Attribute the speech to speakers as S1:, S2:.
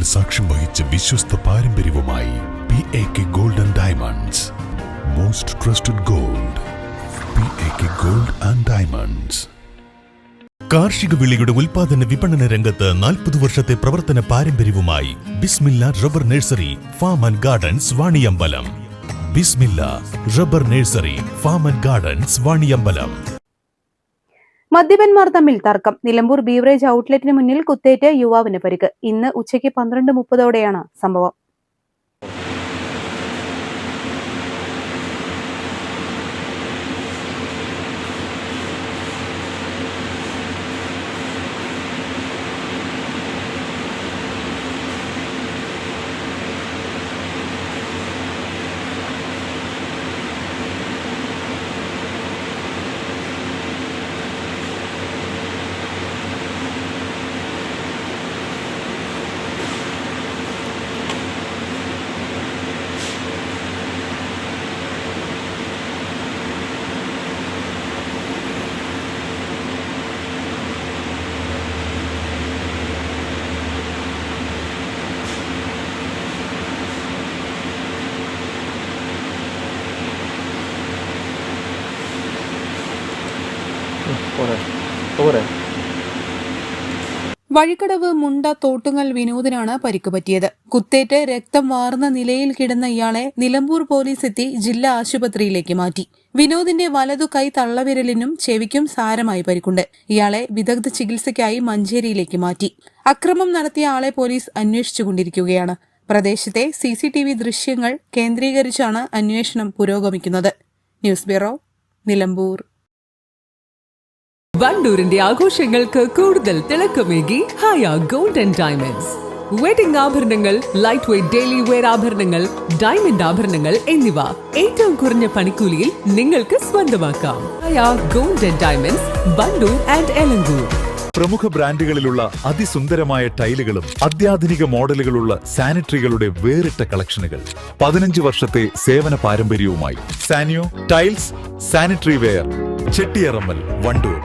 S1: വർഷങ്ങൾ സാക്ഷ്യം വഹിച്ച വിശ്വസ്ത പാരമ്പര്യവുമായി PAK Gold and Diamonds. Most trusted gold. PAK Gold and Diamonds. കാർഷിക വിളയുടെ ഉൽപാദന വിപണന രംഗത്ത് 40 വർഷത്തെ പ്രവർത്തന പാരമ്പര്യവുമായി Bismilla rubber nursery farm and gardens Vaniyambalam. Bismilla rubber nursery farm and gardens Vaniyambalam.
S2: മദ്യപന്മാർ തമ്മിൽ തർക്കം. നിലമ്പൂർ ബീവറേജ് ഔട്ട്ലെറ്റിന് മുന്നിൽ കുത്തേറ്റ് യുവാവിന് പരിക്ക്. ഇന്ന് ഉച്ചയ്ക്ക് 12:30 സംഭവം. വഴിക്കടവ് മുണ്ട തോട്ടുങ്ങൽ വിനോദിനാണ് പരിക്ക് പറ്റിയത്. കുത്തേറ്റ് രക്തം വാർന്ന നിലയിൽ കിടന്ന ഇയാളെ നിലമ്പൂർ പോലീസ് എത്തി ജില്ലാ ആശുപത്രിയിലേക്ക് മാറ്റി. വിനോദിന്റെ വലതു കൈ തള്ളവിരലിനും ചെവിക്കും സാരമായി പരിക്കുണ്ട്. ഇയാളെ വിദഗ്ധ ചികിത്സയ്ക്കായി മഞ്ചേരിയിലേക്ക് മാറ്റി. അക്രമം നടത്തിയ ആളെ പോലീസ് അന്വേഷിച്ചുകൊണ്ടിരിക്കുകയാണ്. പ്രദേശത്തെ CCTV ദൃശ്യങ്ങൾ കേന്ദ്രീകരിച്ചാണ് അന്വേഷണം പുരോഗമിക്കുന്നത്. News bureau, Nilambur.
S3: വണ്ടൂരിന്റെ ആഘോഷങ്ങൾക്ക് കൂടുതൽ തിളക്കമേകി Haya gold and diamonds. Wedding ആഭരണങ്ങൾ, ലൈറ്റ് വെയ്റ്റ് ഡെയിലി വെയർ ആഭരണങ്ങൾ, ഡയമണ്ട് ആഭരണങ്ങൾ എന്നിവ ഏറ്റവും കുറഞ്ഞ പണിക്കൂലിയിൽ നിങ്ങൾക്ക് സ്വന്തമാക്കാം. Haya gold and diamonds, Vandoor and Elankur.
S4: പ്രമുഖ ബ്രാൻഡുകളിലുള്ള അതിസുന്ദരമായ ടൈലുകളും അത്യാധുനിക മോഡലുകളുള്ള സാനിറ്ററികളുടെ വേറിട്ട കളക്ഷനുകൾ. 15 വർഷത്തെ സേവന പാരമ്പര്യവുമായി സാനിയോ tiles, sanitary ware, Chettiyarammal, Wandoor.